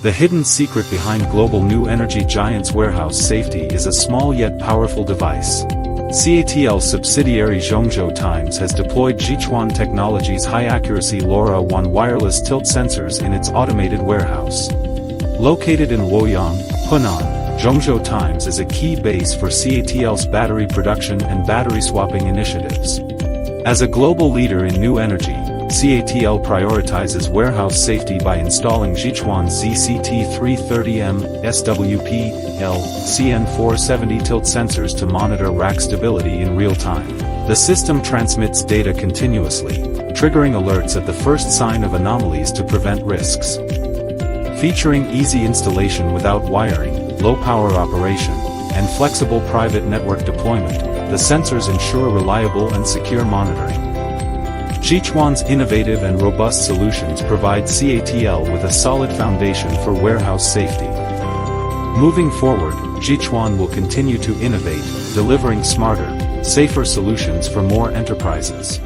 The hidden secret behind global new energy giants' warehouse safety is a small yet powerful device. CATL subsidiary Zhongzhou Times has deployed Zhichuan Technology's high-accuracy LoRaWAN wireless tilt sensors in its automated warehouse. Located in Luoyang, Henan, Zhongzhou Times is a key base for CATL's battery production and battery swapping initiatives. As a global leader in new energy, CATL prioritizes warehouse safety by installing Zhichuan ZCT330M, SWP, L, CN470 tilt sensors to monitor rack stability in real time. The system transmits data continuously, triggering alerts at the first sign of anomalies to prevent risks. Featuring easy installation without wiring, low power operation, and flexible private network deployment, the sensors ensure reliable and secure monitoring. Zhichuan's innovative and robust solutions provide CATL with a solid foundation for warehouse safety. Moving forward, Zhichuan will continue to innovate, delivering smarter, safer solutions for more enterprises.